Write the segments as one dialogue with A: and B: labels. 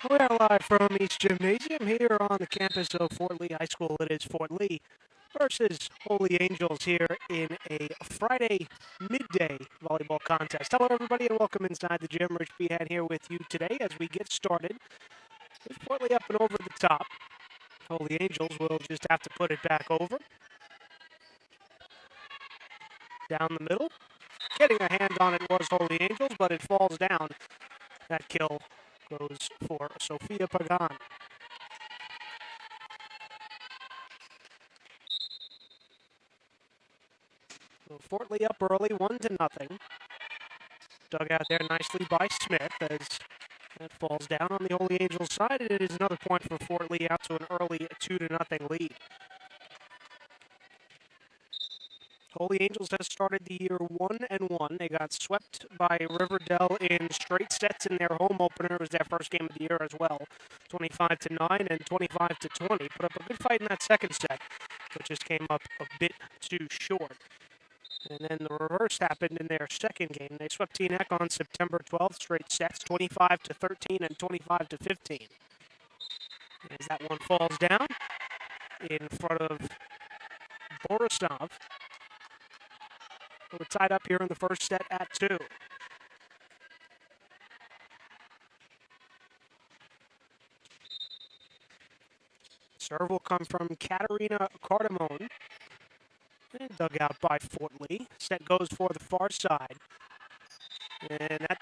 A: We are live from East Gymnasium here on the campus of Fort Lee High School. It is Fort Lee versus Holy Angels here in a Friday midday volleyball contest. Hello, everybody, and welcome inside the gym. Rich Behan here with you today as we get started. With Fort Lee up and over the top. Holy Angels will just have to put it back over. Down the middle. Getting a hand on it was Holy Angels, but it falls down. That kill goes for Sophia Pagan. So Fort Lee up early, 1-0. Dug out there nicely by Smith as that falls down on the Holy Angels side, and it is another point for Fort Lee out to an early 2-0 lead. Holy Angels has started the year 1-1. They got swept by Riverdale in straight sets in their home opener. It was their first game of the year as well, 25-9 and 25-20. Put up a good fight in that second set, but just came up a bit too short. And then the reverse happened in their second game. They swept Teaneck on September 12th, straight sets, 25-13 and 25-15. As that one falls down in front of Borisov. We're tied up here in the first set at 2. Serve will come from Katerina Cardamone. And dug out by Fort Lee. Set goes for the far side. And that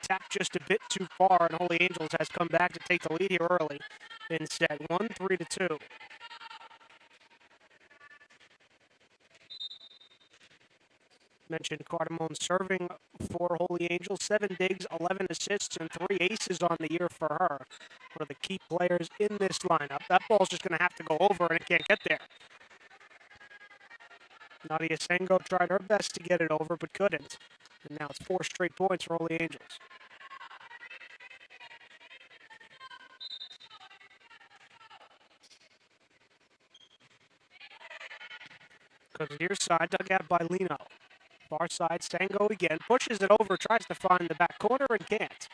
A: tapped just a bit too far, and Holy Angels has come back to take the lead here early in set 1, 3-2. Mentioned Cardamone serving for Holy Angels. 7 digs, 11 assists, and 3 aces on the year for her. One of the key players in this lineup. That ball's just going to have to go over, and it can't get there. Nadia Sengo tried her best to get it over, but couldn't. And now it's 4 straight points for Holy Angels. Goes to the near side, dug out by Lino. Far side, Sengo again, pushes it over, tries to find the back corner and can't.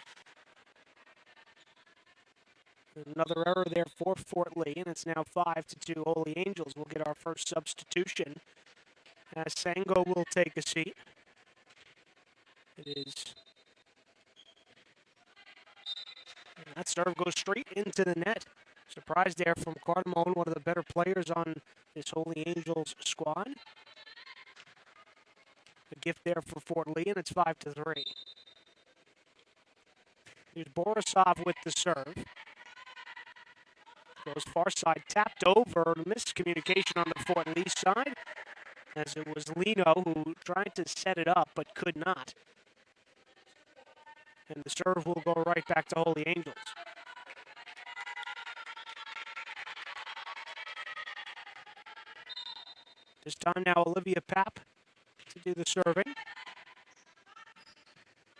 A: Another error there for Fort Lee, and it's now 5-2 Holy Angels. We'll get our first substitution as Sengo will take a seat. It is. And that serve goes straight into the net. Surprise there from Cardamone, one of the better players on this Holy Angels squad. A gift there for Fort Lee, and it's 5-3. Here's Borisov with the serve. Goes far side, tapped over, miscommunication on the Fort Lee side, as it was Lino who tried to set it up but could not. And the serve will go right back to Holy Angels. This time now Olivia Papp to do the serving.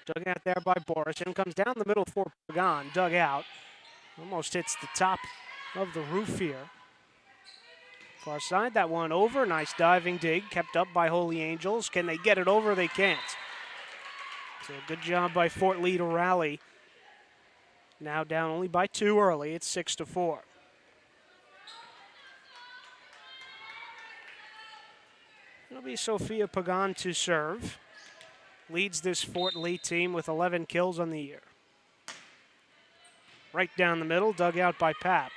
A: Dug out there by Boris, and comes down the middle for Pagan, dug out. Almost hits the top of the roof here. Far side, that one over. Nice diving dig, kept up by Holy Angels. Can they get it over? They can't. So good job by Fort Lee to rally. Now down only by 2 early. It's 6-4. It'll be Sophia Pagan to serve. Leads this Fort Lee team with 11 kills on the year. Right down the middle, dug out by Papp.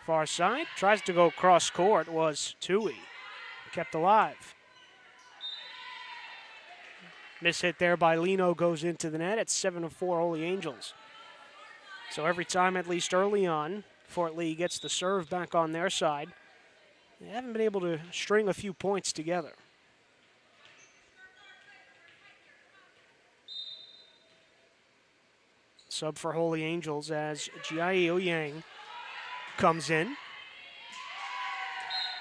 A: Far side, tries to go cross court, was Tui. Kept alive. Miss hit there by Lino goes into the net. It's 7-4 Holy Angels. So every time, at least early on, Fort Lee gets the serve back on their side. They haven't been able to string a few points together. Sub for Holy Angels as Jiai Oyang comes in.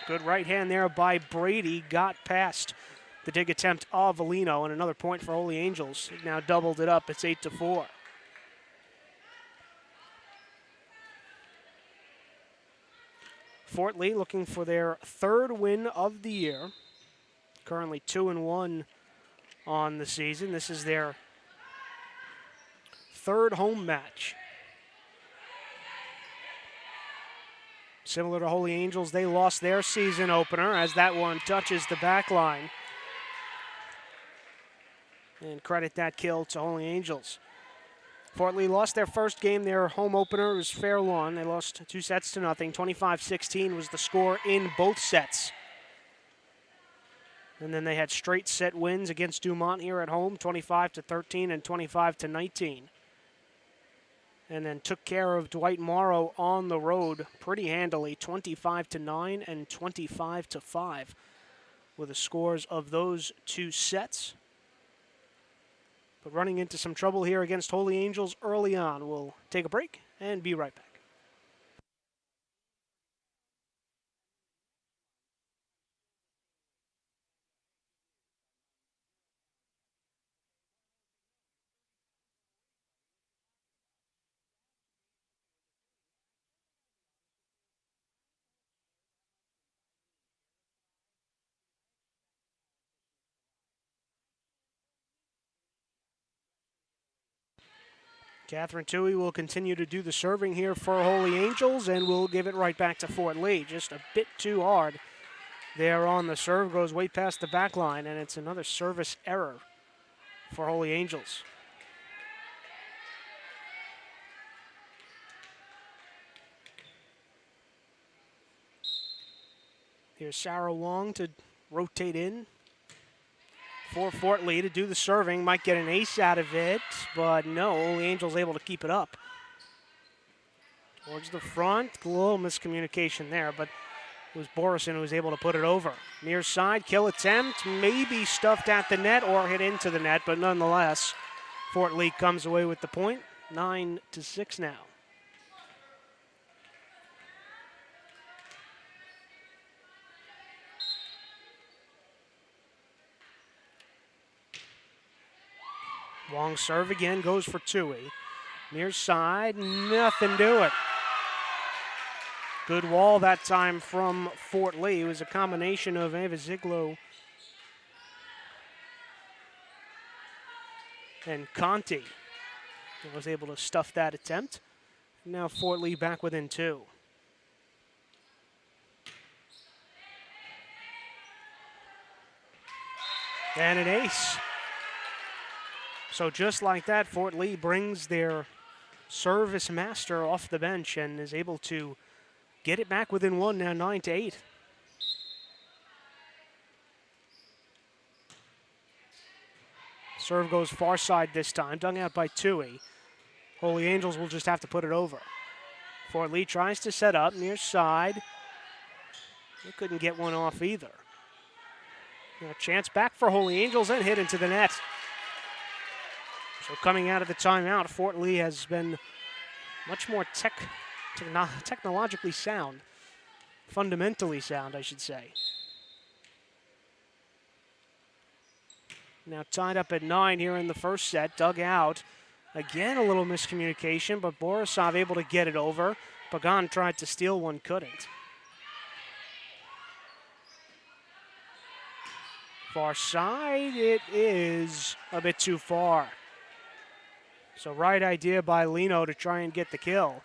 A: Good right hand there by Brady. Got past the dig attempt of Lino, and another point for Holy Angels. They've now doubled it up. It's 8-4. Fort Lee looking for their 3rd win of the year. Currently 2-1 on the season. This is their 3rd home match. Similar to Holy Angels, they lost their season opener as that one touches the back line. And credit that kill to Holy Angels. Fort Lee lost their first game. Their home opener was Fair Lawn. They lost 2-0. 25-16 was the score in both sets. And then they had straight set wins against Dumont here at home, 25-13 and 25-19. And then took care of Dwight Morrow on the road pretty handily, 25-9 and 25-5 were the scores of those two sets. But running into some trouble here against Holy Angels early on. We'll take a break and be right back. Catherine Toohey will continue to do the serving here for Holy Angels, and we'll give it right back to Fort Lee. Just a bit too hard there on the serve. Goes way past the back line, and it's another service error for Holy Angels. Here's Sarah Wong to rotate in for Fort Lee to do the serving. Might get an ace out of it, but no, Holy Angels able to keep it up. Towards the front, a little miscommunication there, but it was Borison who was able to put it over. Near side, kill attempt, maybe stuffed at the net or hit into the net, but nonetheless, Fort Lee comes away with the point, 9-6 now. Long serve again, goes for Toohey. Near side, nothing to it. Good wall that time from Fort Lee. It was a combination of Ava Ziglo and Conti that was able to stuff that attempt. Now Fort Lee back within two. And an ace. So just like that, Fort Lee brings their service master off the bench and is able to get it back within one, now 9-8. Serve goes far side this time, dug out by Toohey. Holy Angels will just have to put it over. Fort Lee tries to set up near side. They couldn't get one off either. Now chance back for Holy Angels and hit into the net. So coming out of the timeout, Fort Lee has been much more technologically sound, fundamentally sound, I should say. Now tied up at 9 here in the first set, dug out. Again, a little miscommunication, but Borisov able to get it over. Pagan tried to steal one, couldn't. Far side, it is a bit too far. So right idea by Lino to try and get the kill.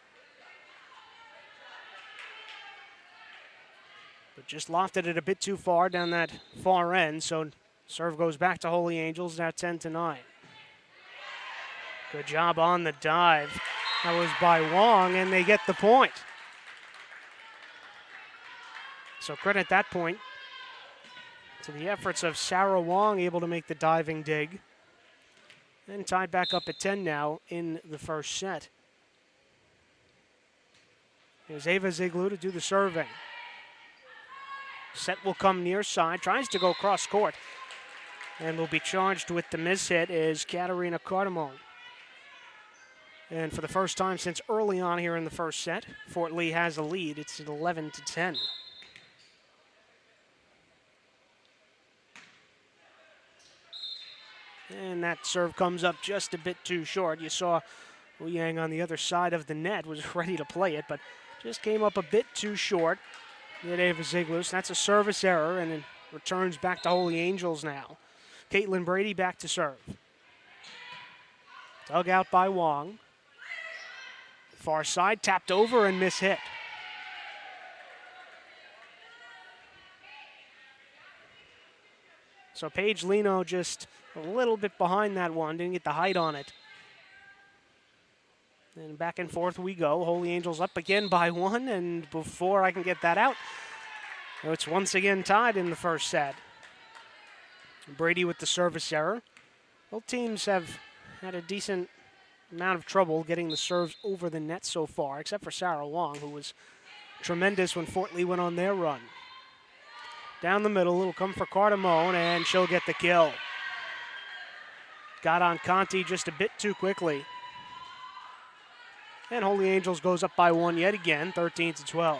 A: But just lofted it a bit too far down that far end, so serve goes back to Holy Angels, now 10-9. Good job on the dive. That was by Wong, and they get the point. So credit that point to the efforts of Sarah Wong, able to make the diving dig. And tied back up at 10 now in the first set. Here's Ava Ziglu to do the serving. Set will come near side, tries to go cross court. And will be charged with the mishit is Katarina Cardamone. And for the first time since early on here in the first set, Fort Lee has a lead. It's at 11-10. And that serve comes up just a bit too short. You saw Wu Yang on the other side of the net was ready to play it, but just came up a bit too short. Hit Ava Ziglus. That's a service error, and it returns back to Holy Angels now. Caitlin Brady back to serve. Dug out by Wong. Far side, tapped over and mishit. So Paige Lino just a little bit behind that one, didn't get the height on it. And back and forth we go. Holy Angels up again by one, and before I can get that out, it's once again tied in the first set. Brady with the service error. Both teams have had a decent amount of trouble getting the serves over the net so far, except for Sarah Wong, who was tremendous when Fort Lee went on their run. Down the middle, it'll come for Cardamone, and she'll get the kill. Got on Conti just a bit too quickly. And Holy Angels goes up by one yet again, 13-12.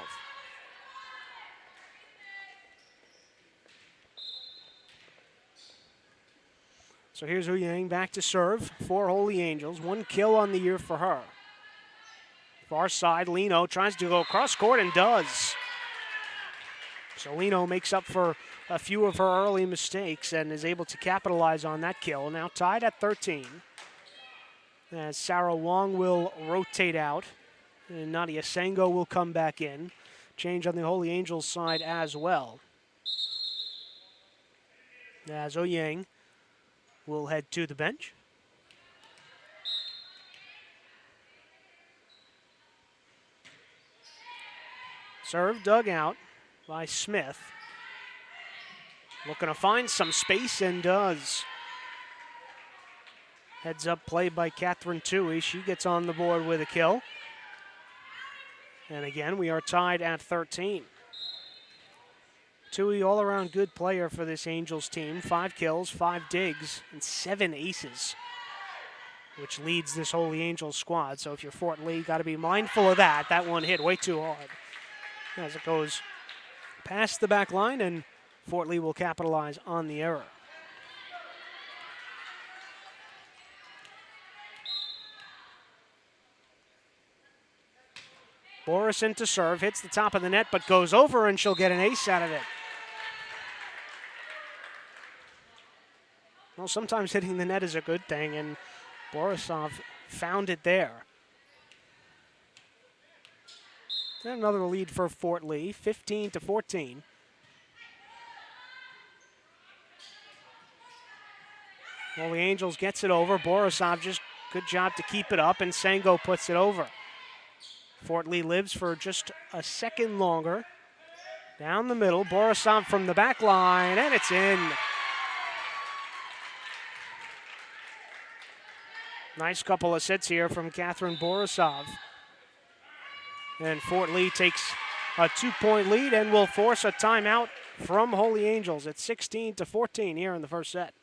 A: So here's Hu Yang back to serve for Holy Angels. One kill on the year for her. Far side, Lino tries to go across court and does. So Lino makes up for a few of her early mistakes and is able to capitalize on that kill. Now tied at 13. As Sarah Wong will rotate out, and Nadia Sango will come back in. Change on the Holy Angels side as well. As Oyang will head to the bench. Serve dug out by Smith. Looking to find some space and does. Heads up play by Catherine Toohey. She gets on the board with a kill. And again, we are tied at 13. Toohey, all-around good player for this Angels team. 5 kills, 5 digs, and 7 aces, which leads this Holy Angels squad. So if you're Fort Lee, got to be mindful of that. That one hit way too hard as it goes past the back line, and Fort Lee will capitalize on the error. Borison to serve, hits the top of the net, but goes over, and she'll get an ace out of it. Well, sometimes hitting the net is a good thing, and Borisov found it there. And another lead for Fort Lee, 15-14. Well, the Angels gets it over. Borisov just good job to keep it up, and Sango puts it over. Fort Lee lives for just a second longer. Down the middle, Borisov from the back line, and it's in. Nice couple of sets here from Catherine Borisov. And Fort Lee takes a 2-point lead and will force a timeout from Holy Angels at 16-14 here in the first set.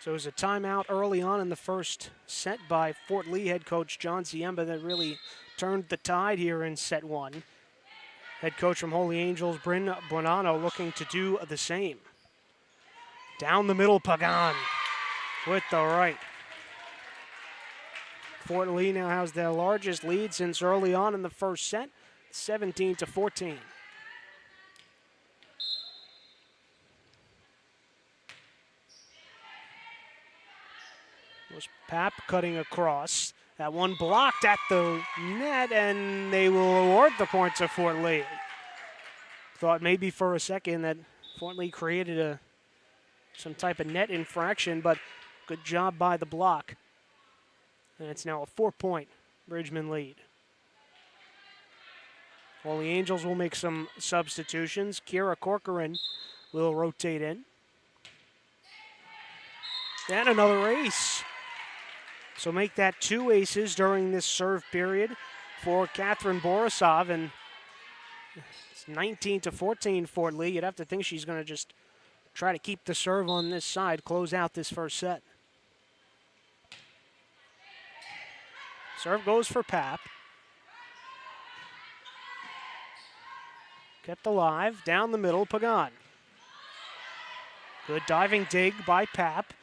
A: So it was a timeout early on in the first set by Fort Lee head coach John Ziemba that really turned the tide here in set one. Head coach from Holy Angels, Bryn Bonanno, looking to do the same. Down the middle, Pagan with the right. Fort Lee now has their largest lead since early on in the first set, 17-14. Was Pap cutting across. That one blocked at the net, and they will award the point to Fort Lee. Thought maybe for a second that Fort Lee created some type of net infraction, but good job by the block. And it's now a 4-point Bridgman lead. Holy Angels will make some substitutions. Kira Corcoran will rotate in. And another ace. So make that 2 aces during this serve period for Catherine Borisov, and it's 19-14 Fort Lee. You'd have to think she's going to just try to keep the serve on this side, close out this first set. Serve goes for Pap. Kept alive, down the middle, Pagan. Good diving dig by Pap.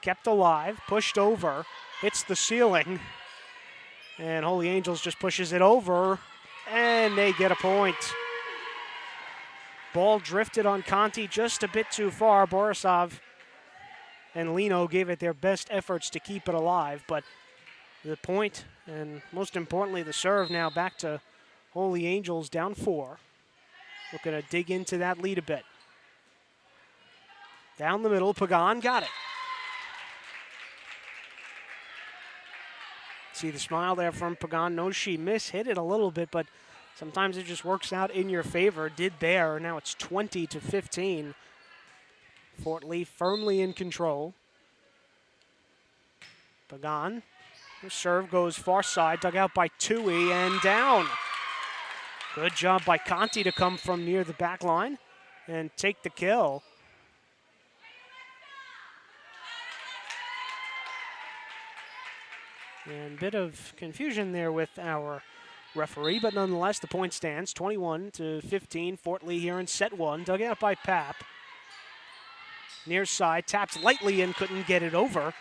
A: Kept alive, pushed over, hits the ceiling. And Holy Angels just pushes it over, and they get a point. Ball drifted on Conti just a bit too far. Borisov and Lino gave it their best efforts to keep it alive, but the point, and most importantly the serve, now back to Holy Angels down 4. Looking to dig into that lead a bit. Down the middle, Pagan got it. See the smile there from Pagan. Knows she hit it a little bit, but sometimes it just works out in your favor. Did there. Now it's 20-15. Fort Lee firmly in control. Pagan. Her serve goes far side, dug out by Tui, and down. Good job by Conti to come from near the back line and take the kill. And a bit of confusion there with our referee, but nonetheless the point stands 21-15. Fort Lee here in set 1, dug out by Pap. Near side, tapped lightly and couldn't get it over,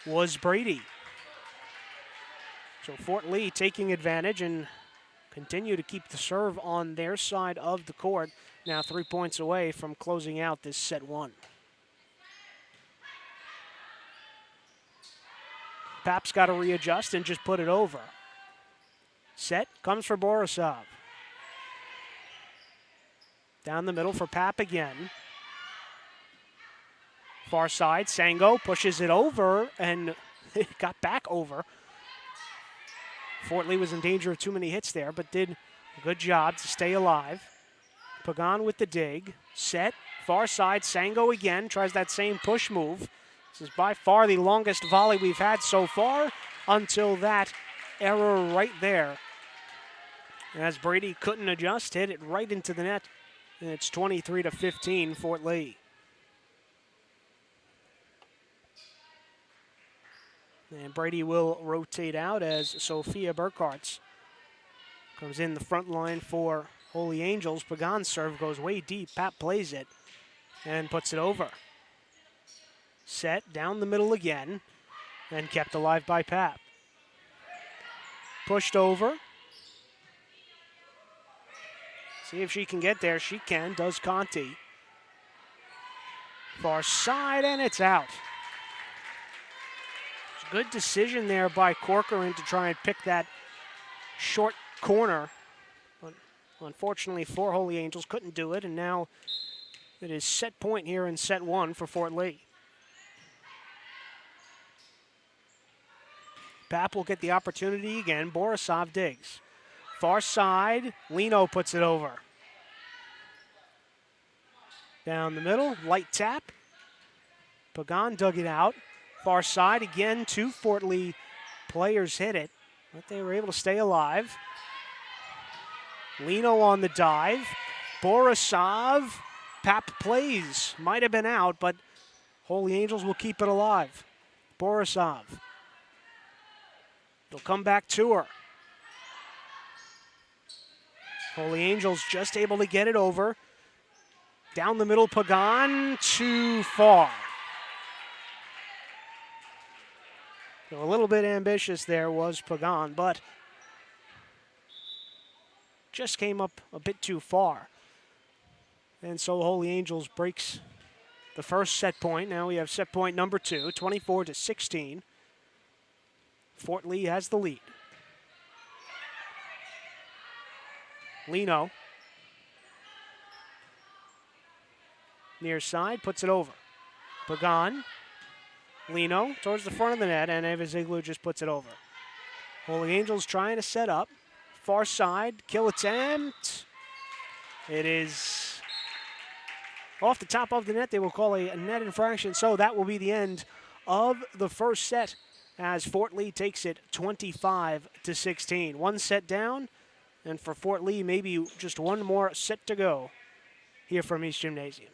A: was Brady. So Fort Lee taking advantage and continue to keep the serve on their side of the court. Now 3 points away from closing out this set 1. Pap's got to readjust and just put it over. Set comes for Borisov. Down the middle for Pap again. Far side, Sango pushes it over and it got back over. Fort Lee was in danger of too many hits there, but did a good job to stay alive. Pagan with the dig. Set, far side, Sango again, tries that same push move. This is by far the longest volley we've had so far until that error right there. As Brady couldn't adjust, hit it right into the net. And it's 23-15, Fort Lee. And Brady will rotate out as Sophia Burkhartz comes in the front line for Holy Angels. Pagan's serve goes way deep. Pap plays it and puts it over. Set down the middle again and kept alive by Pap. Pushed over. See if she can get there. She can, does Conti. Far side, and it's out. Good decision there by Corcoran to try and pick that short corner. But unfortunately for Holy Angels, couldn't do it, and now it is set point here in set 1 for Fort Lee. Pap will get the opportunity again. Borisov digs. Far side, Lino puts it over. Down the middle, light tap. Pagan dug it out. Far side again, 2 Fort Lee players hit it, but they were able to stay alive. Lino on the dive. Borisov, Pap plays. Might have been out, but Holy Angels will keep it alive. Borisov. They'll come back to her. Holy Angels just able to get it over. Down the middle, Pagan, too far. So a little bit ambitious there was Pagan, but just came up a bit too far. And so Holy Angels breaks the first set point. Now we have set point number 2, 24-16. Fort Lee has the lead. Lino. Near side, puts it over. Pagan. Lino towards the front of the net, and Evaziglu just puts it over. Holy Angels trying to set up. Far side, kill attempt. It is off the top of the net. They will call a net infraction, so that will be the end of the first set as Fort Lee takes it 25-16. One set down, and for Fort Lee, maybe just one more set to go here from East Gymnasium.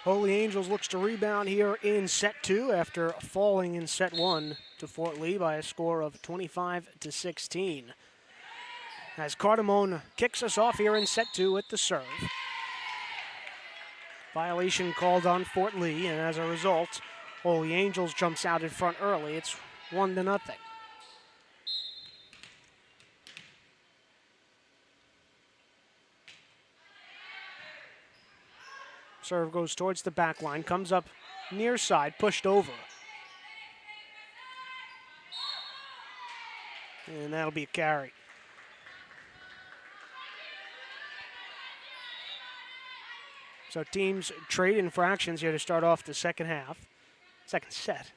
A: Holy Angels looks to rebound here in set 2 after falling in set 1 to Fort Lee by a score of 25-16. As Cardamone kicks us off here in set 2 with the serve. Violation called on Fort Lee, and as a result, Holy Angels jumps out in front early. It's 1-0. Serve goes towards the back line, comes up near side, pushed over. And that'll be a carry. So teams trade infractions here to start off the second set.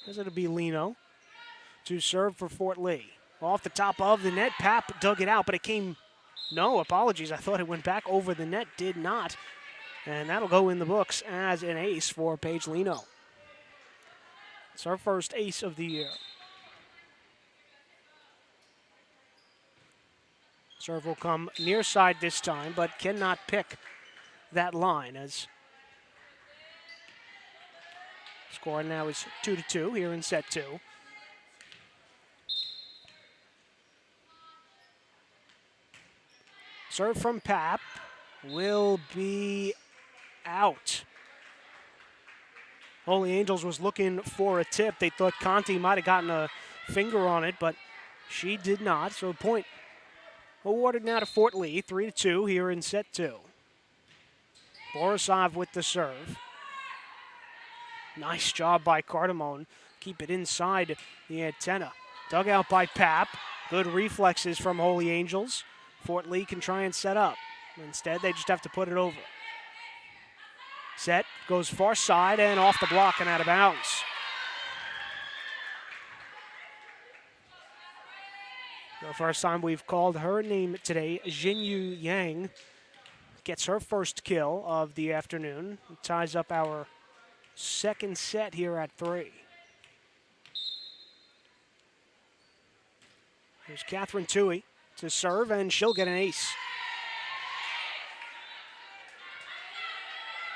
A: As it'll be Lino to serve for Fort Lee. Off the top of the net, Pap dug it out, but it came, no, apologies, I thought it went back over the net, did not. And that'll go in the books as an ace for Paige Lino. It's our first ace of the year. Serve will come near side this time, but cannot pick that line as score now is 2-2 here in set 2. Serve from Pap will be out. Holy Angels was looking for a tip. They thought Conti might have gotten a finger on it, but she did not. So a point awarded now to Fort Lee, 3-2 here in set 2. Borisov with the serve. Nice job by Cardamone. Keep it inside the antenna. Dug out by Pap. Good reflexes from Holy Angels. Fort Lee can try and set up. Instead, they just have to put it over. Set, goes far side and off the block and out of bounds. The first time we've called her name today, Jinyu Yang, gets her first kill of the afternoon. It ties up our second set here at 3. Here's Catherine Toohey to serve, and she'll get an ace.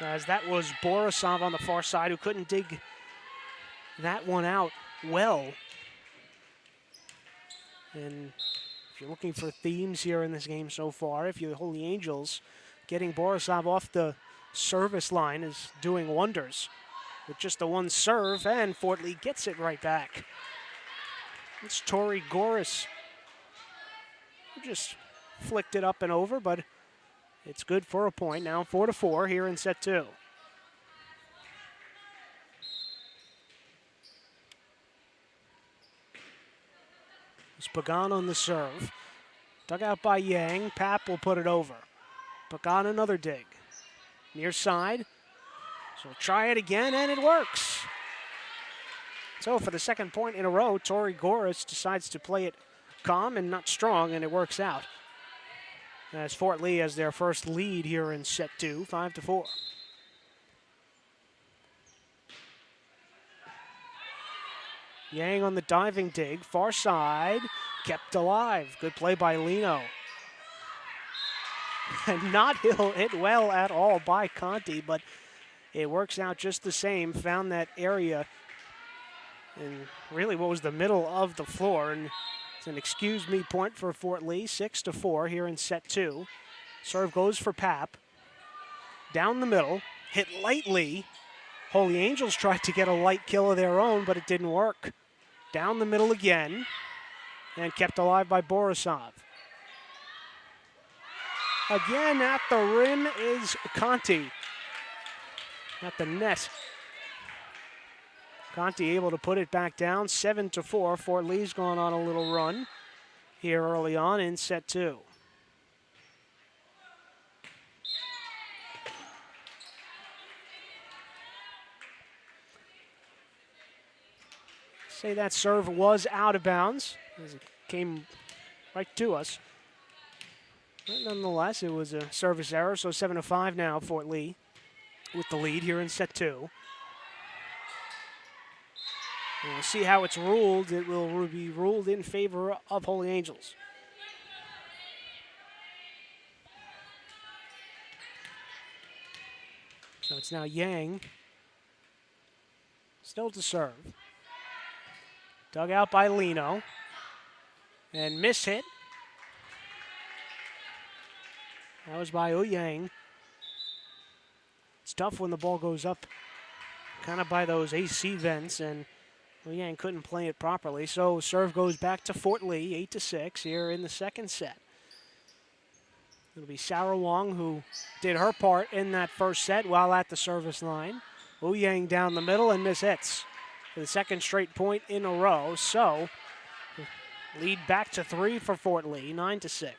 A: As that was Borisov on the far side who couldn't dig that one out well. And if you're looking for themes here in this game so far, if you're the Holy Angels, getting Borisov off the service line is doing wonders. With just the one serve, and Fort Lee gets it right back. It's Tori Goris who just flicked it up and over, but it's good for a point. Now 4-4 here in set 2. It's Pagan on the serve. Dug out by Yang. Pap will put it over. Pagan another dig. Near side. So try it again, and it works. So for the second point in a row, Tori Goris decides to play it calm and not strong, and it works out. As Fort Lee has their first lead here in set 2, 5-4. Yang on the diving dig, far side, kept alive. Good play by Lino. And not hit well at all by Conti, but it works out just the same. Found that area in really what was the middle of the floor, and it's an excuse me point for Fort Lee, 6-4 here in set 2. Serve goes for Pap. Down the middle, hit lightly. Holy Angels tried to get a light kill of their own, but it didn't work. Down the middle again, and kept alive by Borisov. Again at the rim is Conti. At the net. Conti able to put it back down, 7-4. Fort Lee's gone on a little run here early on in set 2. Say that serve was out of bounds as it came right to us. But nonetheless, it was a service error, so 7-5 now, Fort Lee with the lead here in set 2. And we'll see how it's ruled. It will be ruled in favor of Holy Angels. So it's now Yang. Still to serve. Dug out by Lino. And miss hit. That was by Yang. It's tough when the ball goes up kind of by those AC vents, and Yang couldn't play it properly. So serve goes back to Fort Lee, 8-6 here in the second set. It'll be Sarah Wong who did her part in that first set while at the service line. Yang down the middle and miss hits for the second straight point in a row. So lead back to 3 for Fort Lee, 9-6.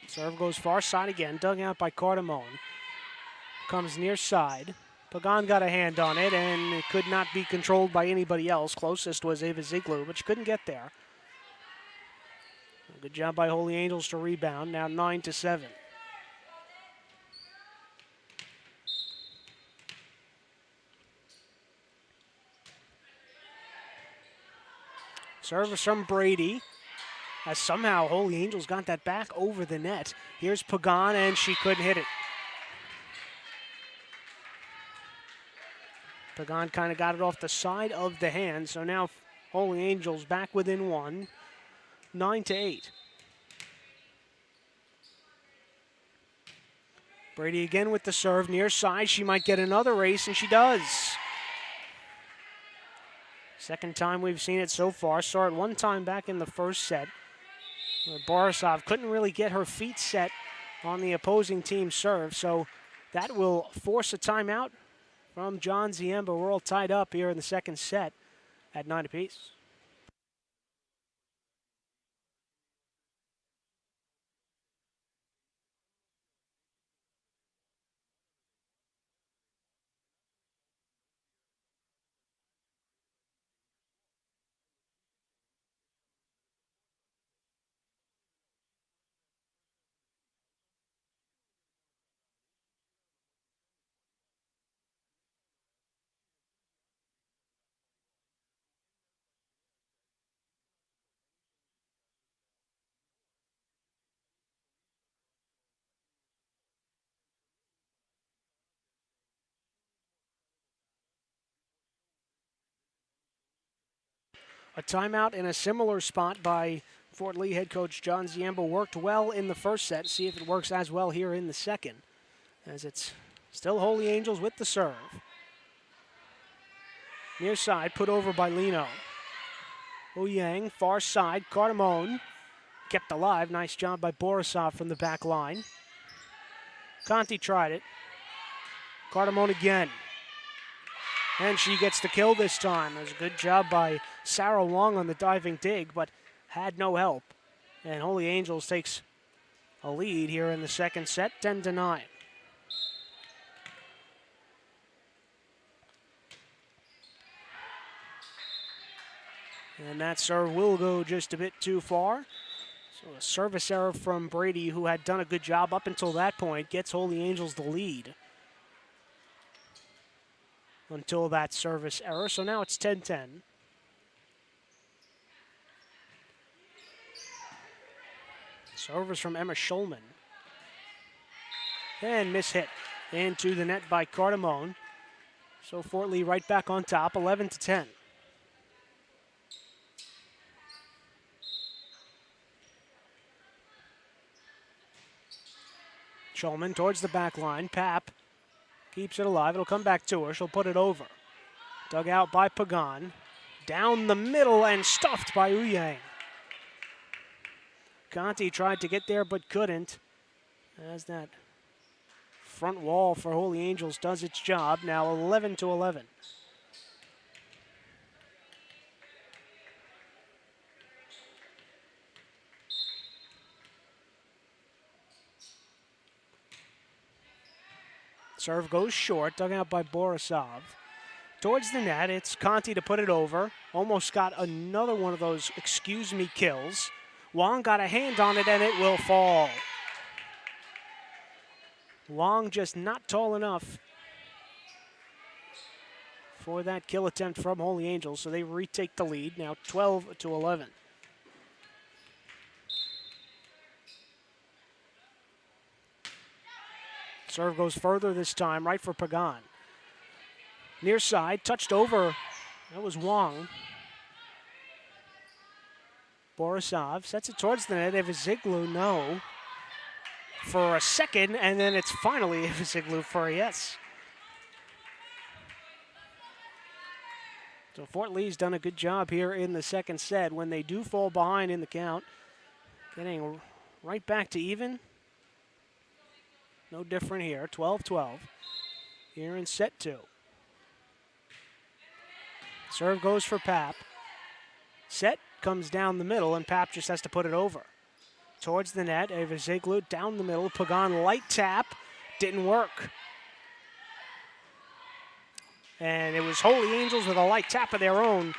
A: Serve goes far side again, dug out by Cardamone. Comes near side. Pagan got a hand on it, and it could not be controlled by anybody else. Closest was Ava Ziegler, but she couldn't get there. Good job by Holy Angels to rebound, now 9-7. Service from Brady, as somehow Holy Angels got that back over the net. Here's Pagan, and she couldn't hit it. Pagan kind of got it off the side of the hand, so now Holy Angels back within 1, 9-8. Brady again with the serve, near side. She might get another ace, and she does. Second time we've seen it so far. Saw it one time back in the first set, where Borisov couldn't really get her feet set on the opposing team's serve, so that will force a timeout from John Ziemba. We're all tied up here in the second set at 9 apiece. A timeout in a similar spot by Fort Lee head coach John Ziemba worked well in the first set. See if it works as well here in the second, as it's still Holy Angels with the serve. Near side, put over by Lino. Yang, far side, Cardamone kept alive. Nice job by Borisov from the back line. Conti tried it. Cardamone again. And she gets the kill this time. It was a good job by Sarah Wong on the diving dig, but had no help. And Holy Angels takes a lead here in the second set, 10-9. And that serve will go just a bit too far. So a service error from Brady, who had done a good job up until that point, gets Holy Angels the lead until that service error. So now it's 10-10. Service from Emma Schulman. And miss hit into the net by Cardamone. So Fort Lee right back on top, 11-10. Schulman towards the back line. Papp keeps it alive. It'll come back to her. She'll put it over. Dug out by Pagan. Down the middle and stuffed by Yang. Conti tried to get there but couldn't, as that front wall for Holy Angels does its job. Now 11-11. Serve goes short, dug out by Borisov. Towards the net, it's Conti to put it over. Almost got another one of those excuse me kills. Wong got a hand on it and it will fall. Wong just not tall enough for that kill attempt from Holy Angels, so they retake the lead, now 12-11. Serve goes further this time, right for Pagan. Near side, touched over. That was Wong. Borisov sets it towards the net. Evaziglu, no. For a second, and then it's finally Evaziglu for a yes. So Fort Lee's done a good job here in the second set. When they do fall behind in the count, getting right back to even. No different here, 12-12. Here in set 2. Serve goes for Pap. Set comes down the middle, and Pap just has to put it over. Towards the net, Evaziglu down the middle. Pagan light tap, didn't work. And it was Holy Angels with a light tap of their own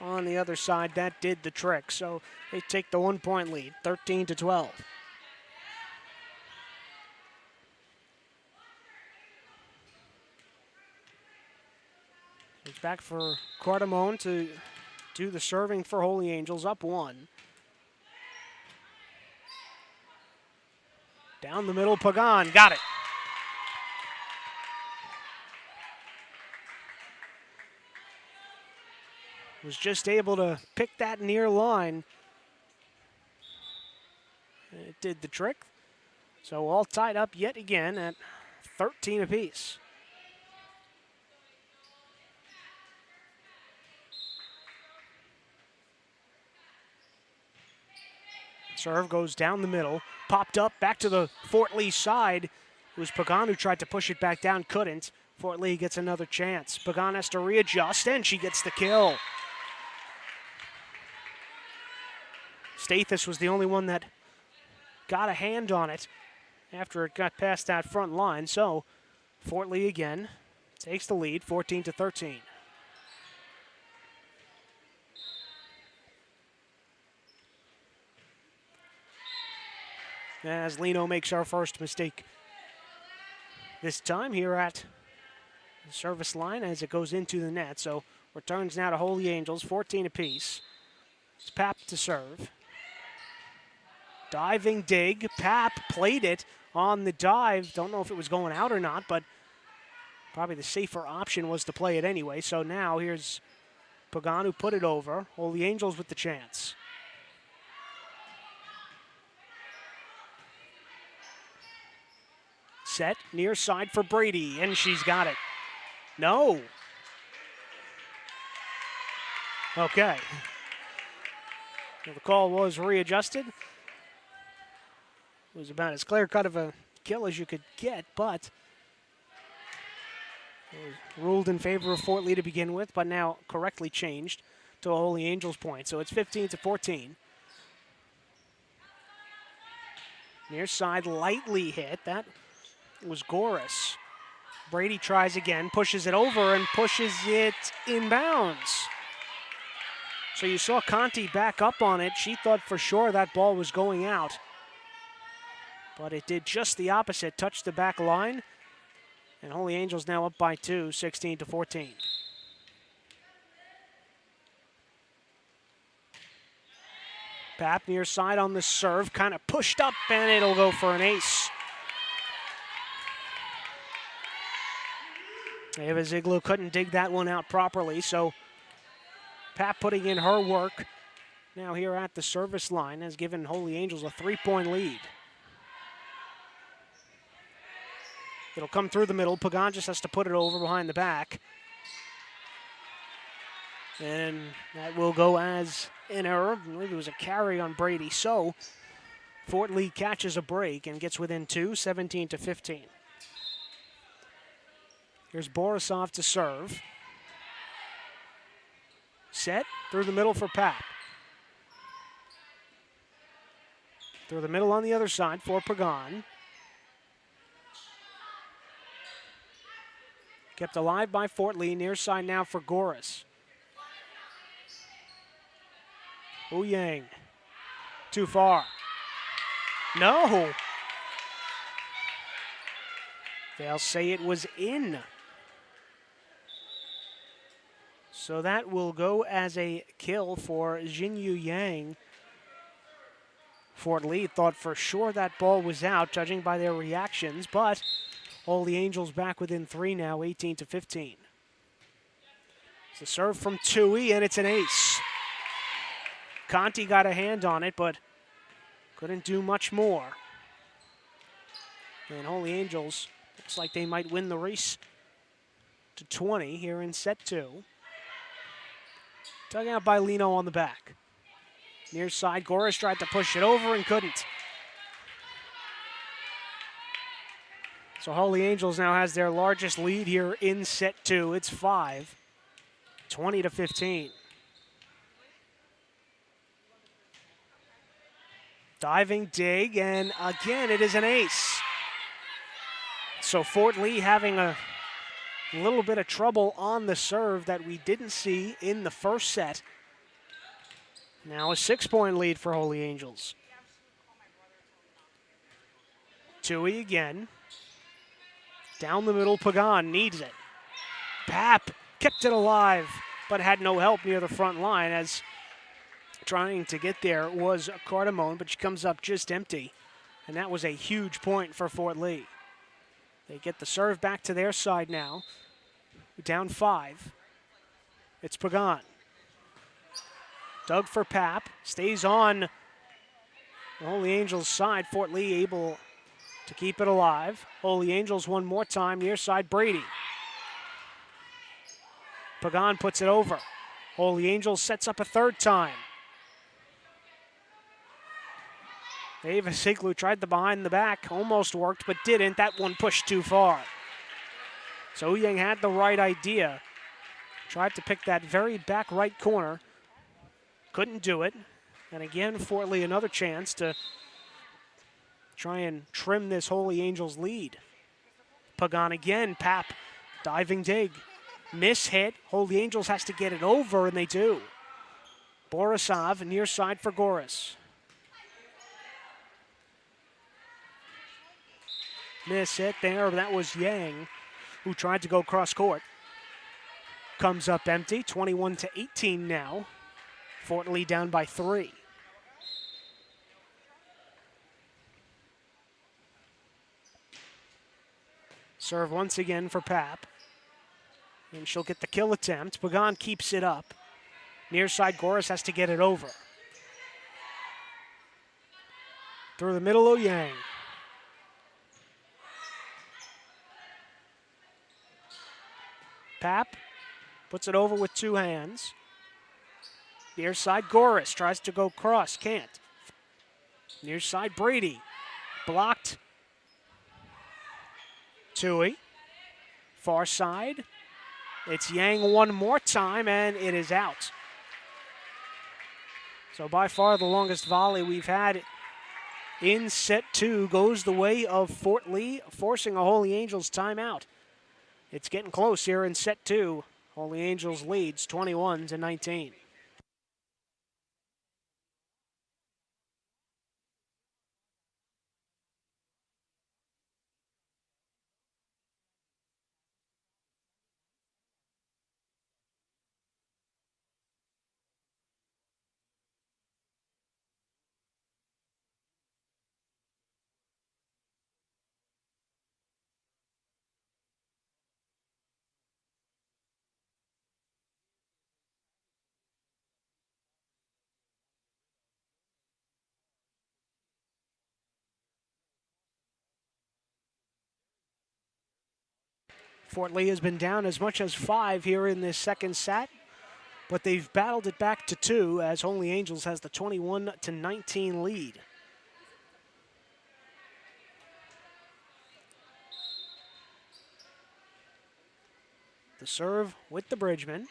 A: on the other side. That did the trick. So they take the 1-point lead, 13-12. It's back for Cardamone to do the serving for Holy Angels, up 1. Down the middle, Pagan, got it. Was just able to pick that near line. It did the trick. So all tied up yet again at 13 apiece. Serve goes down the middle, popped up, back to the Fort Lee side. It was Pagan who tried to push it back down, couldn't. Fort Lee gets another chance. Pagan has to readjust, and she gets the kill. Stathis was the only one that got a hand on it after it got past that front line. So Fort Lee again takes the lead, 14-13. As Lino makes our first mistake this time here at the service line as it goes into the net. So returns now to Holy Angels, 14 apiece. It's Pap to serve. Diving dig. Pap played it on the dive. Don't know if it was going out or not, but probably the safer option was to play it anyway. So now here's Pagan who put it over. Holy Angels with the chance. Set near side for Brady, and she's got it. No. Okay. Well, the call was readjusted. It was about as clear-cut of a kill as you could get, but it was ruled in favor of Fort Lee to begin with, but now correctly changed to a Holy Angels point. So it's 15-14. Near side lightly hit. That was Goris. Brady tries again, pushes it over, and pushes it inbounds. So you saw Conti back up on it. She thought for sure that ball was going out. But it did just the opposite, touched the back line. And Holy Angels now up by 2, 16-14. Pap near side on the serve, kind of pushed up, and it'll go for an ace. Evaziglu couldn't dig that one out properly, so Pap putting in her work now here at the service line has given Holy Angels a 3-point lead. It'll come through the middle. Pagan just has to put it over behind the back. And that will go as an error. I believe it was a carry on Brady. So Fort Lee catches a break and gets within 2, 17-15. Here's Borisov to serve. Set through the middle for Pap. Through the middle on the other side for Pagan. Kept alive by Fort Lee. Near side now for Goris. Yang. Too far. No. They'll say it was in. So that will go as a kill for Jinyu Yang. Fort Lee thought for sure that ball was out, judging by their reactions, but Holy Angels back within 3 now, 18-15. It's a serve from Tui, and it's an ace. Conti got a hand on it, but couldn't do much more. And Holy Angels, looks like they might win the race to 20 here in set 2. Dug out by Lino on the back. Near side, Goris tried to push it over and couldn't. So Holy Angels now has their largest lead here in set 2. It's 5, 20-15. Diving dig, and again it is an ace. So Fort Lee having a little bit of trouble on the serve that we didn't see in the first set. Now a 6-point lead for Holy Angels. Tui again. Down the middle, Pagan needs it. Pap kept it alive, but had no help near the front line as trying to get there was Cardamone, but she comes up just empty. And that was a huge point for Fort Lee. They get the serve back to their side now. Down 5. It's Pagan. Dug for Pap, stays on the Holy Angels side. Fort Lee able to keep it alive. Holy Angels one more time, near side Brady. Pagan puts it over. Holy Angels sets up a third time. Ava Siglu tried the behind the back, almost worked, but didn't. That one pushed too far. So Yang had the right idea. Tried to pick that very back right corner. Couldn't do it. And again, Fort Lee another chance to try and trim this Holy Angels lead. Pagan again, Pap, diving dig. Miss hit, Holy Angels has to get it over, and they do. Borisov, near side for Goris. Miss hit there, that was Yang, who tried to go cross court. Comes up empty, 21-18 now. Fort Lee down by 3. Serve once again for Pap. And she'll get the kill attempt. Pagan keeps it up. Near side, Goris has to get it over. Through the middle of Yang. Pap puts it over with 2 hands. Near side, Goris tries to go cross, can't. Near side, Brady. Blocked. Tui. Far side. It's Yang one more time, and it is out. So by far the longest volley we've had in set 2 goes the way of Fort Lee, forcing a Holy Angels timeout. It's getting close here in set 2. Holy Angels leads 21-19. Fort Lee has been down as much as 5 here in this second set, but they've battled it back to 2 as Holy Angels has the 21-19 lead. The serve with the Bridgman,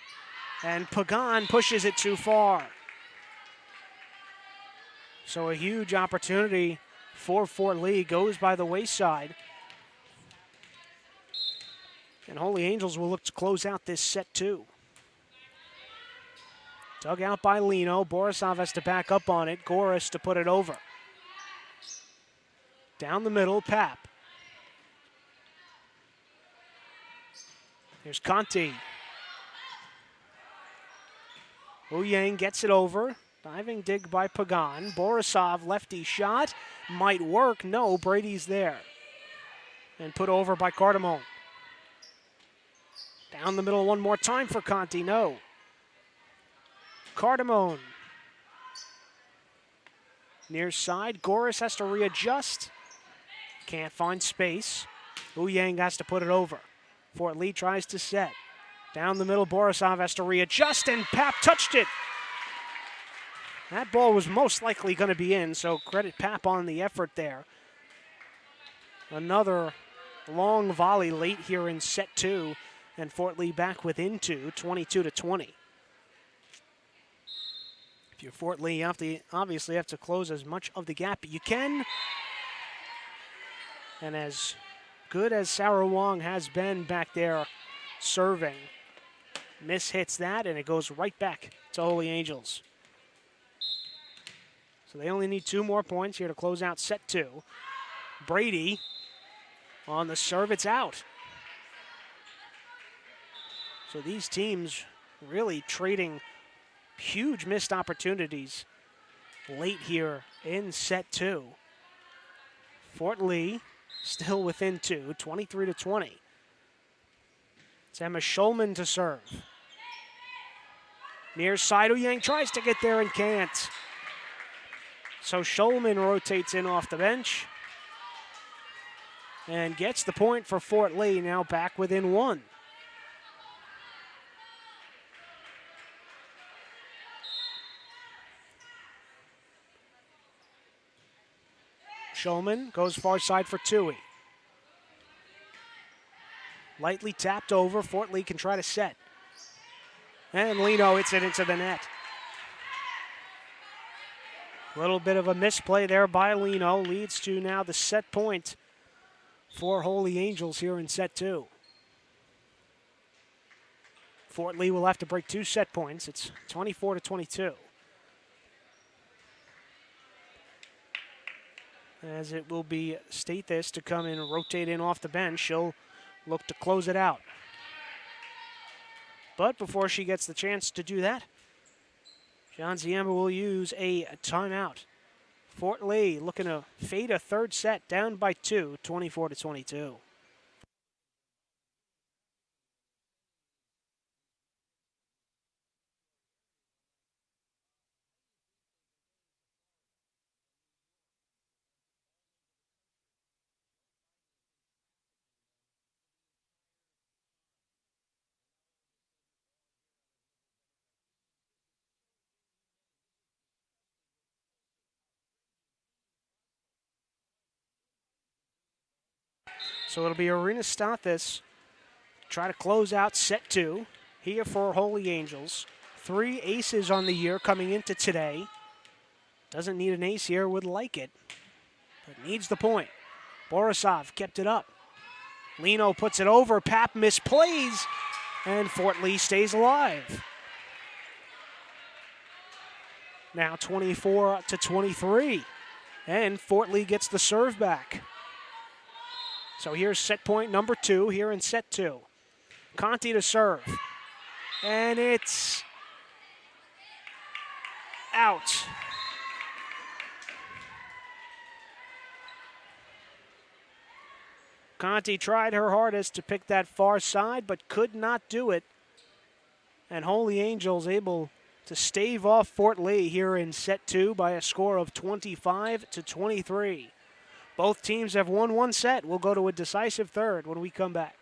A: and Pagan pushes it too far. So a huge opportunity for Fort Lee goes by the wayside. And Holy Angels will look to close out this set 2. Dug out by Lino. Borisov has to back up on it. Goris to put it over. Down the middle, Pap. Here's Conti. Yang gets it over. Diving dig by Pagan. Borisov, lefty shot. Might work. No, Brady's there. And put over by Cardamone. Down the middle one more time for Conti. No. Cardamone. Near side. Goris has to readjust. Can't find space. Yang has to put it over. Fort Lee tries to set. Down the middle, Borisov has to readjust, and Pap touched it. That ball was most likely going to be in, so credit Pap on the effort there. Another long volley late here in set two, and Fort Lee back within two, 22-20. If you're Fort Lee, you obviously have to close as much of the gap you can. And as good as Sarah Wong has been back there serving, miss hits that, and it goes right back to Holy Angels. So they only need 2 more points here to close out set two. Brady on the serve, it's out. So these teams really trading huge missed opportunities late here in set two. Fort Lee still within 2, 23-20. It's Emma Schulman to serve. Near side, Yang tries to get there and can't. So Schulman rotates in off the bench and gets the point for Fort Lee, now back within 1. Schulman goes far side for Tui. Lightly tapped over. Fort Lee can try to set. And Lino hits it into the net. A little bit of a misplay there by Lino leads to now the set point for Holy Angels here in set two. Fort Lee will have to break 2 set points. It's 24-22. As it will be Stathis to come in and rotate in off the bench. She'll look to close it out. But before she gets the chance to do that, John Ziemba will use a timeout. Fort Lee looking to fade a third set, down by 2, 24-22. So it'll be Arena Stathis try to close out set two here for Holy Angels. 3 aces on the year coming into today. Doesn't need an ace here, would like it, but needs the point. Borisov kept it up. Lino puts it over, Pap misplays, and Fort Lee stays alive. Now 24-23, and Fort Lee gets the serve back. So here's set point number 2 here in set 2. Conti to serve. And it's out. Conti tried her hardest to pick that far side, but could not do it. And Holy Angels able to stave off Fort Lee here in set 2 by a score of 25-23. Both teams have won 1 set. We'll go to a decisive third when we come back.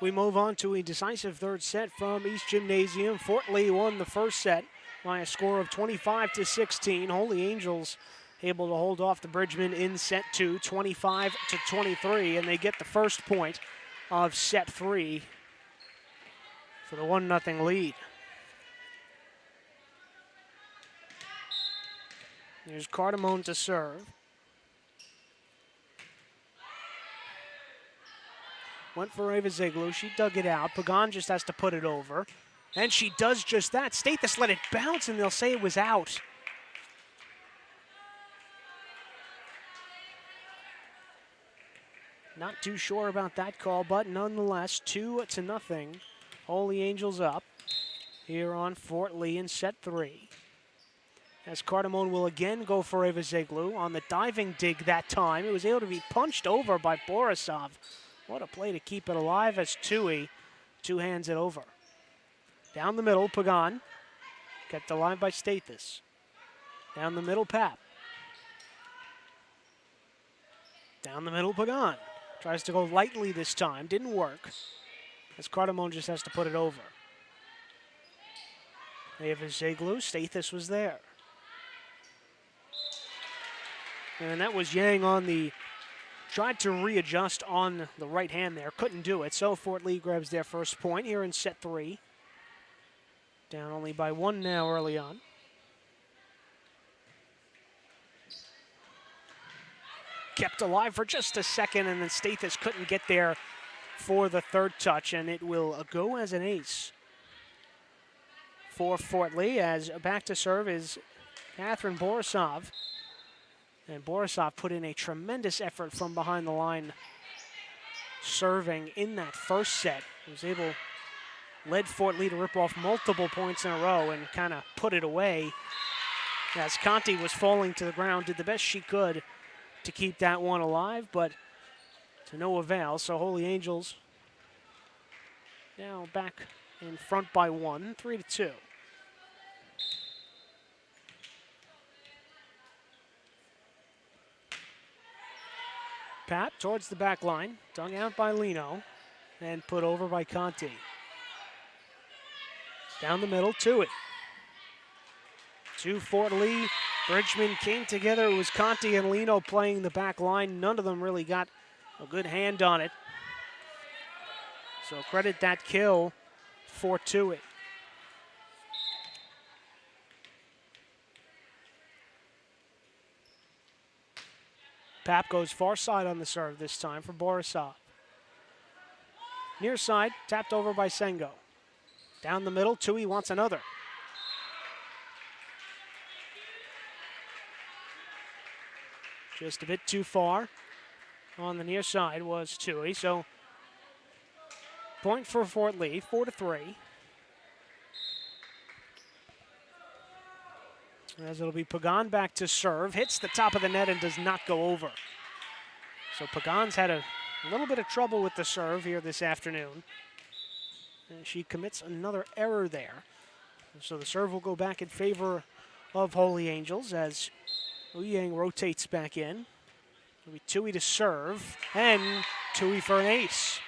A: We move on to a decisive third set from East Gymnasium. Fort Lee won the first set by a score of 25-16. Holy Angels able to hold off the Bridgmen in set 2, 25-23, and they get the first point of set 3 for the 1-0 lead. There's Cardamone to serve. Went for Ava Ziegler. She dug it out. Pagan just has to put it over. And she does just that. Stathis let it bounce, and they'll say it was out. Not too sure about that call, but nonetheless, 2-0. Holy Angels up here on Fort Lee in set 3. As Cardamone will again go for Ava Ziegler on the diving dig that time. It was able to be punched over by Borisov. What a play to keep it alive as Tui two-hands it over. Down the middle, Pagan. Kept alive by Stathis. Down the middle, Pap. Down the middle, Pagan. Tries to go lightly this time. Didn't work. As Cardamone just has to put it over. Ava Ziegler. Stathis was there. And that was Yang on the... Tried to readjust on the right hand there. Couldn't do it. So Fort Lee grabs their first point here in set 3. Down only by 1 now early on. Kept alive for just a second, and then Stathis couldn't get there for the third touch, and it will go as an ace for Fort Lee. As back to serve is Catherine Borisov. And Borisov put in a tremendous effort from behind the line, serving in that first set. He was able, led Fort Lee to rip off multiple points in a row and kind of put it away. As Conti was falling to the ground, did the best she could to keep that one alive, but to no avail. So Holy Angels now back in front by 1, 3-2. Pat towards the back line, dug out by Lino, and put over by Conti. Down the middle, to it. To Fort Lee. Bridgman came together. It was Conti and Lino playing the back line. None of them really got a good hand on it. So credit that kill for Tuitt. Pap goes far side on the serve this time for Borisov. Near side, tapped over by Sengo. Down the middle, Tui wants another. Just a bit too far. On the near side was Tui, so point for Fort Lee, 4-3. As it'll be Pagan back to serve, hits the top of the net and does not go over. So Pagan's had a little bit of trouble with the serve here this afternoon. And she commits another error there. So the serve will go back in favor of Holy Angels as Ouyang rotates back in. It'll be Tui to serve, and Tui for an ace.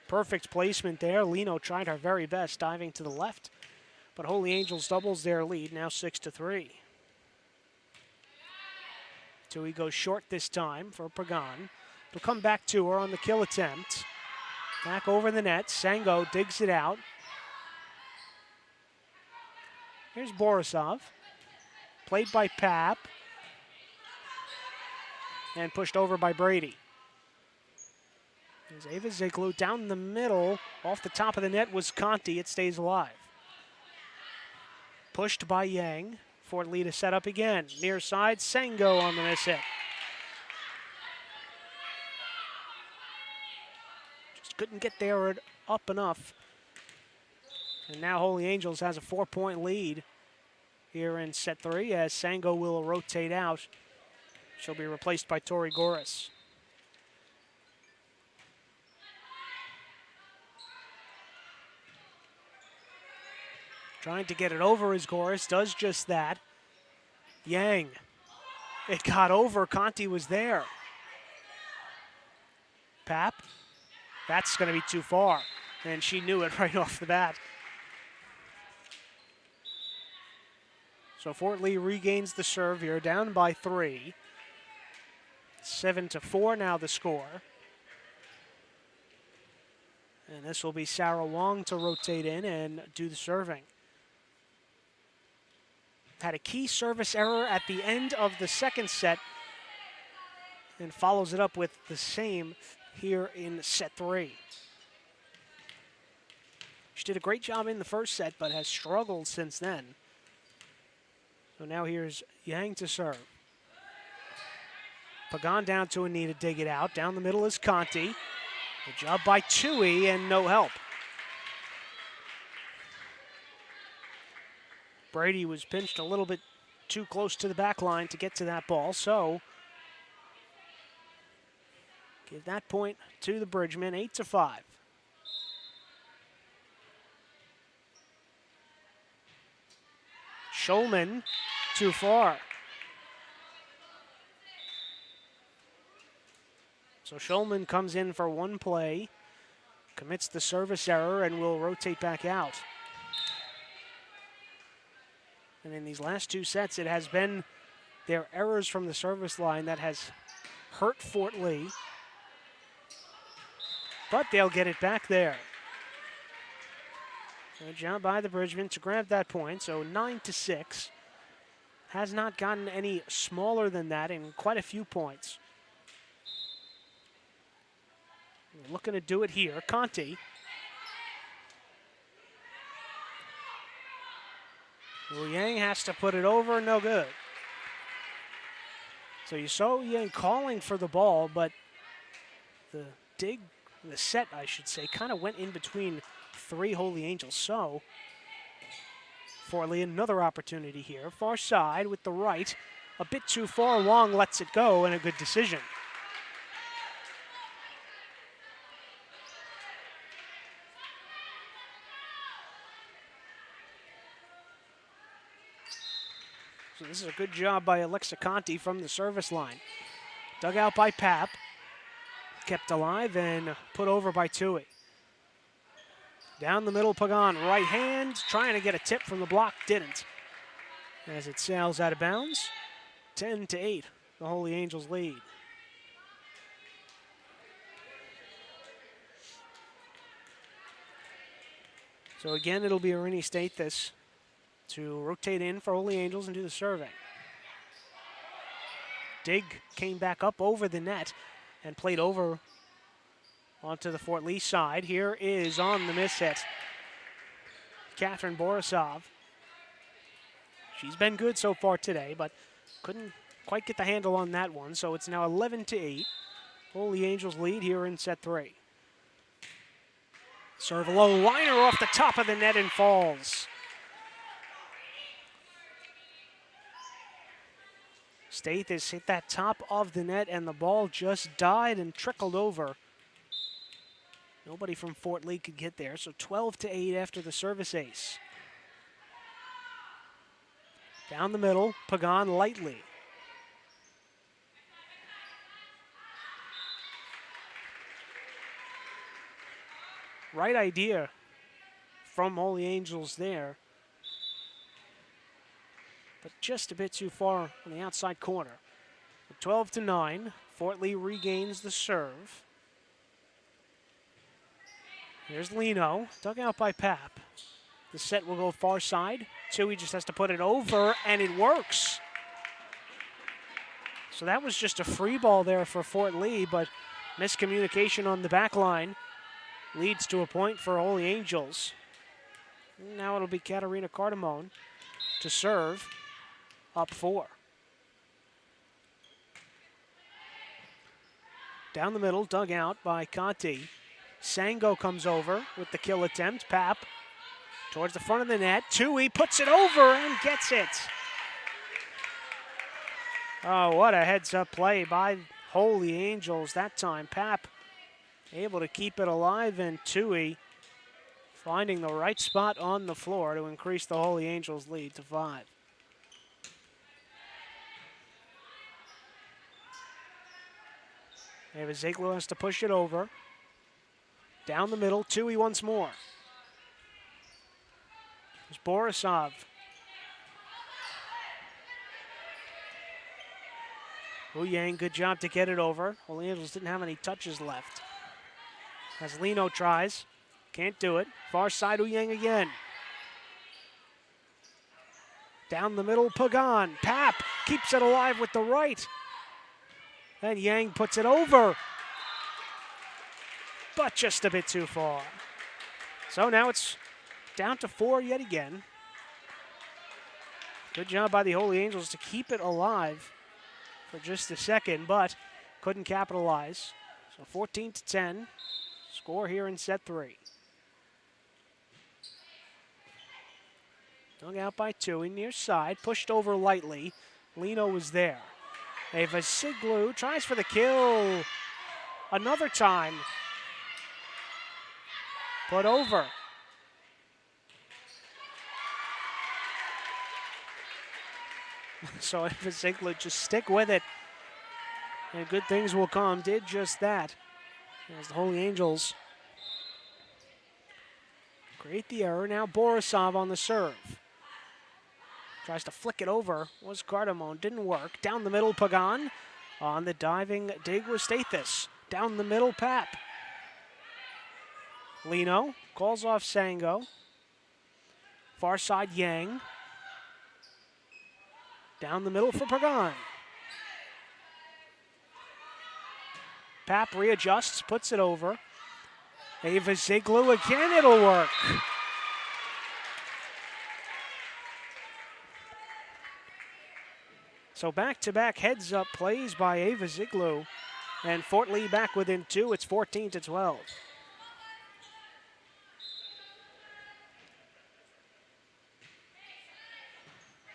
A: Perfect placement there. Lino tried her very best, diving to the left. But Holy Angels doubles their lead, now 6-3. Tui goes short this time for Pagan. He'll come back to her on the kill attempt. Back over the net. Sango digs it out. Here's Borisov. Played by Pap. And pushed over by Brady. There's Ava Ziegler down the middle. Off the top of the net was Conti. It stays alive. Pushed by Yang. Fort Lee to set up again. Near side, Sango on the miss hit. Just couldn't get there up enough. And now Holy Angels has a 4-point lead here in set 3 as Sango will rotate out. She'll be replaced by Tori Goris. Trying to get it over as Goris does just that. Yang. It got over. Conti was there. Pap That's going to be too far. And she knew it right off the bat. So Fort Lee regains the serve here, down by 3. 7-4 now the score. And this will be Sarah Wong to rotate in and do the serving. Had a key service error at the end of the second set and follows it up with the same here in set 3. She did a great job in the first set, but has struggled since then. So now here's Yang to serve. Pagan down to a knee to dig it out. Down the middle is Conti. Good job by Tui and no help. Brady was pinched a little bit too close to the back line to get to that ball, so give that point to the Bridgemen, 8-5. Schulman, too far. So Schulman comes in for one play, commits the service error, and will rotate back out. And in these last 2 sets, it has been their errors from the service line that has hurt Fort Lee. But they'll get it back there. Good job by the Bridgemen to grab that point. So 9-6. Has not gotten any smaller than that in quite a few points. We're looking to do it here. Conti. Wu Yang has to put it over, no good. So you saw Yang calling for the ball, but the set, I should say, kind of went in between 3 Holy Angels. So Fort Lee, another opportunity here. Far side with the right. A bit too far. Wong lets it go, and a good decision. So this is a good job by Alexa Conti from the service line. Dug out by Pap. Kept alive and put over by Tui. Down the middle, Pagan, right hand, trying to get a tip from the block, didn't. As it sails out of bounds, 10-8, the Holy Angels lead. So again, it'll be Arini State this to rotate in for Holy Angels and do the serving. Dig came back up over the net and played over onto the Fort Lee side. Here is on the miss hit, Catherine Borisov. She's been good so far today, but couldn't quite get the handle on that one. So it's now 11-8. Holy Angels lead here in set 3. Serve a low liner off the top of the net and falls. State has hit that top of the net and the ball just died and trickled over. Nobody from Fort Lee could get there, so 12-8 after the service ace. Down the middle, Pagan lightly. Right idea from Holy Angels there, but just a bit too far on the outside corner. 12-9, Fort Lee regains the serve. Here's Lino, dug out by Pap. The set will go far side. Tui just has to put it over, and it works. So that was just a free ball there for Fort Lee, but miscommunication on the back line leads to a point for Holy Angels. Now it'll be Katarina Cardamone to serve, up 4. Down the middle, dug out by Conti. Sango comes over with the kill attempt. Pap towards the front of the net. Tui puts it over and gets it. Oh, what a heads-up play by Holy Angels that time. Pap able to keep it alive, and Tui finding the right spot on the floor to increase the Holy Angels lead to 5. Eva Ziegler has to push it over. Down the middle, Tui once more. There's Borisov. Yang, good job to get it over. Holy Angels didn't have any touches left. As Lino tries, can't do it. Far side, Yang again. Down the middle, Pagan. Pap keeps it alive with the right. And Yang puts it over. But just a bit too far. So now it's down to 4 yet again. Good job by the Holy Angels to keep it alive for just a second, but couldn't capitalize. So 14-10, score here in set 3. Dug out by Tui, near side, pushed over lightly. Lino was there. Ava Siglu tries for the kill. Another time. Put over. So Ava Siglu just stick with it. And good things will come. Did just that. As the Holy Angels create the error. Now Borisov on the serve. Tries to flick it over. Was Cardamone. Didn't work. Down the middle, Pagan. On the diving dig was Stathis. Down the middle, Pap. Lino calls off Sango. Far side, Yang. Down the middle for Pagan. Pap readjusts, puts it over. Ava Siglu again, it'll work. So back-to-back heads-up plays by Ava Siglu. And Fort Lee back within 2. It's 14-12.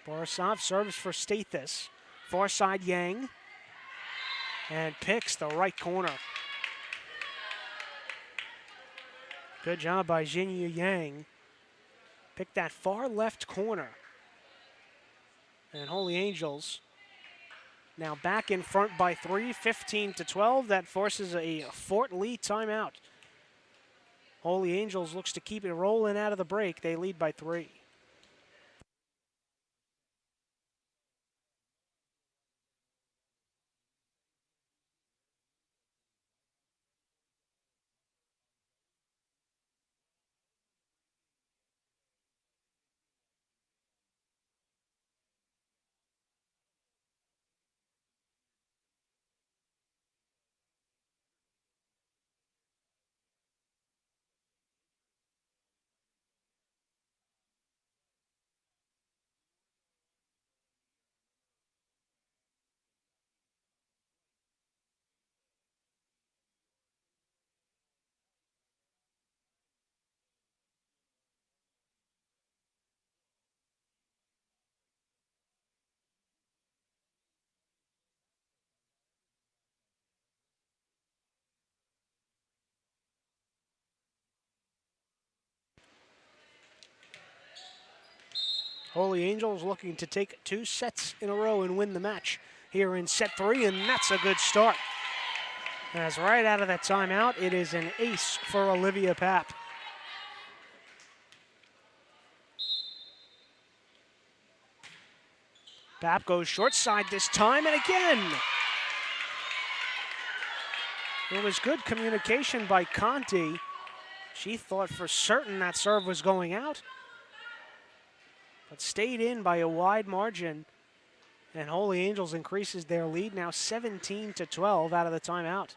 A: Borisov serves for Stathis. Far side Yang. And picks the right corner. Good job by Jinyu Yang. Picked that far left corner. And Holy Angels now back in front by 3, 15-12. That forces a Fort Lee timeout. Holy Angels looks to keep it rolling out of the break. They lead by 3. Holy Angels looking to take 2 sets in a row and win the match here in set 3, and that's a good start. As right out of that timeout, it is an ace for Olivia Pap. Pap goes short side this time, and again. It was good communication by Conti. She thought for certain that serve was going out, but stayed in by a wide margin. And Holy Angels increases their lead now 17-12 out of the timeout.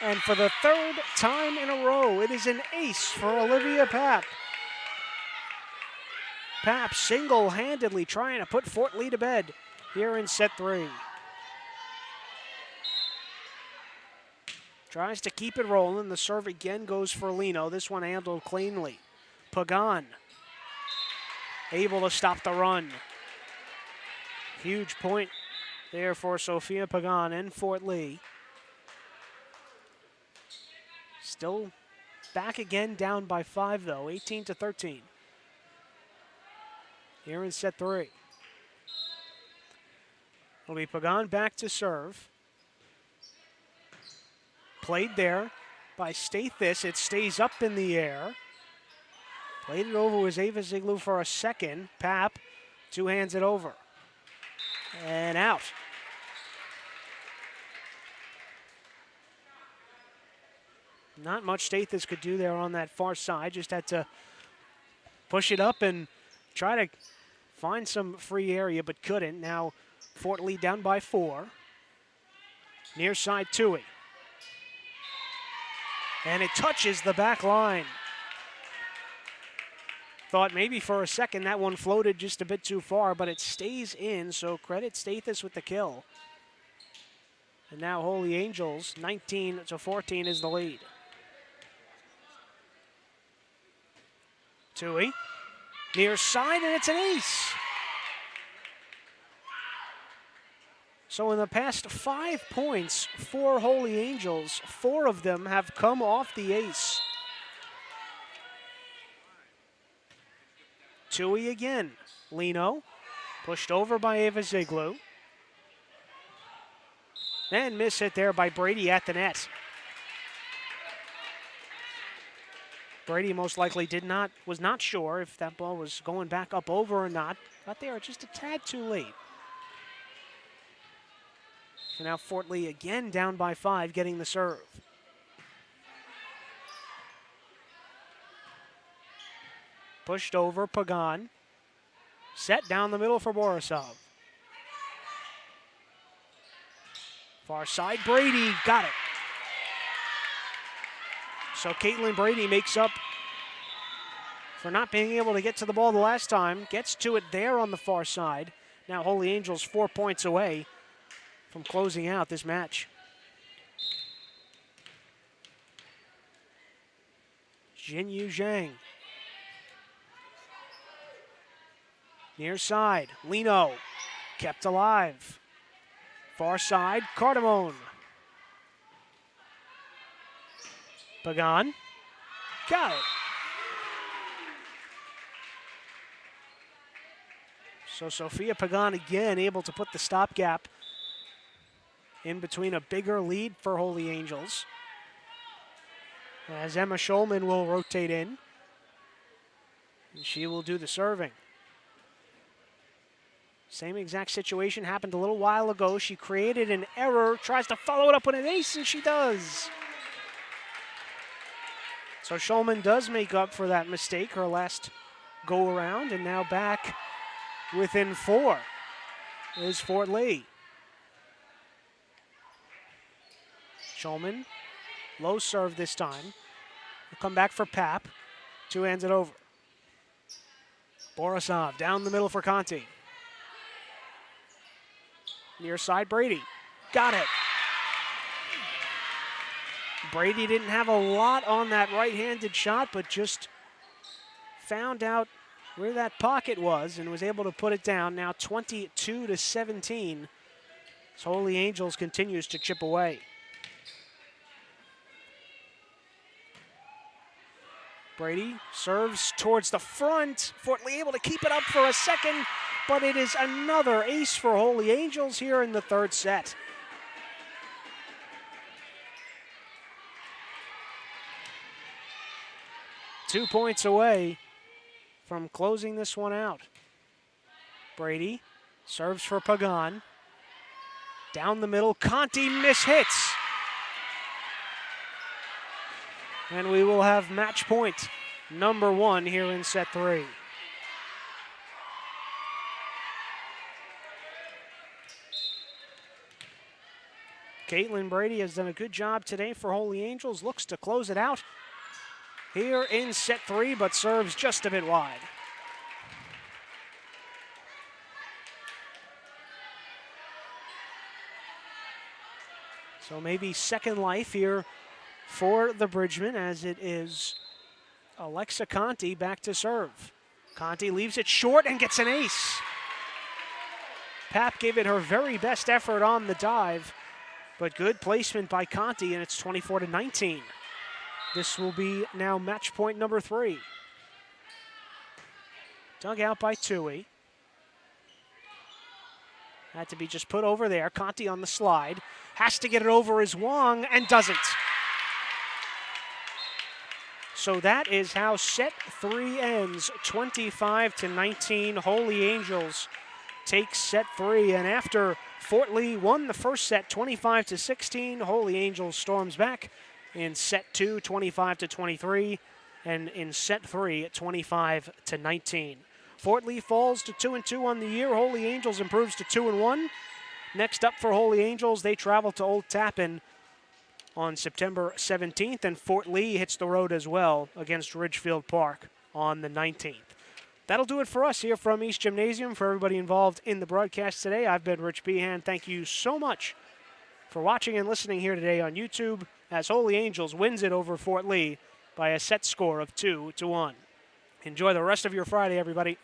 A: And for the 3rd time in a row, it is an ace for Olivia Pap. Pap single-handedly trying to put Fort Lee to bed here in set 3. Tries to keep it rolling. The serve again goes for Lino. This one handled cleanly. Pagan able to stop the run. Huge point there for Sophia Pagan and Fort Lee. Still back again, down by 5 though, 18-13. Here in set 3. It'll be Pagan back to serve. Played there by Stathis. It stays up in the air. Played it over with Ava Ziglu for a second. Pap two-hands it over. And out. Not much Stathis could do there on that far side. Just had to push it up and try to find some free area, but couldn't. Now Fort Lee down by 4. Near side Tui. And it touches the back line. Thought maybe for a second that one floated just a bit too far, but it stays in, so credit Stathis with the kill. And now Holy Angels, 19-14 is the lead. Tui, near side, and it's an ace. So in the past 5 points for Holy Angels, 4 of them have come off the ace. Tui again. Lino, pushed over by Ava Ziglu. And miss hit there by Brady at the net. Brady most likely was not sure if that ball was going back up over or not. Got there just a tad too late. So now Fort Lee again down by 5, getting the serve. Pushed over, Pagan. Set down the middle for Borisov. Far side, Brady got it. So Caitlin Brady makes up for not being able to get to the ball the last time. Gets to it there on the far side. Now Holy Angels 4 points away from closing out this match. Jinyu Zhang. Near side, Lino, kept alive. Far side, Cardamone. Pagan, got it. So Sophia Pagan again able to put the stopgap in between a bigger lead for Holy Angels. As Emma Schulman will rotate in. And she will do the serving. Same exact situation happened a little while ago. She created an error, tries to follow it up with an ace, and she does. So Schulman does make up for that mistake, her last go around, and now back within 4 is Fort Lee. Schulman, low serve this time. Will come back for Pap. 2-hands it over. Borisov down the middle for Conti. Near side, Brady. Got it. Brady didn't have a lot on that right-handed shot, but just found out where that pocket was and was able to put it down. Now 22-17. So Holy Angels continues to chip away. Brady serves towards the front. Fort Lee able to keep it up for a second, but it is another ace for Holy Angels here in the 3rd set. Two points away from closing this one out. Brady serves for Pagan. Down the middle, Conti mishits. And we will have match point number 1 here in set 3. Caitlin Brady has done a good job today for Holy Angels. Looks to close it out here in set 3, but serves just a bit wide. So maybe second life here for the Bridgemen, as it is Alexa Conti back to serve. Conti leaves it short and gets an ace. Pap gave it her very best effort on the dive, but good placement by Conti, and it's 24-19. This will be now match point number 3. Dug out by Tui. Had to be just put over there. Conti on the slide. Has to get it over as Wong, and doesn't. So that is how set 3 ends, 25-19. Holy Angels take set 3, and after Fort Lee won the first set 25-16, Holy Angels storms back in set 2, 25-23, and in set 3, 25-19. Fort Lee falls to 2-2 on the year. Holy Angels improves to 2-1. Next up for Holy Angels, they travel to Old Tappan on September 17th, and Fort Lee hits the road as well against Ridgefield Park on the 19th. That'll do it for us here from East Gymnasium. For everybody involved in the broadcast today, I've been Rich Behan. Thank you so much for watching and listening here today on YouTube as Holy Angels wins it over Fort Lee by a set score of 2-1. Enjoy the rest of your Friday, everybody.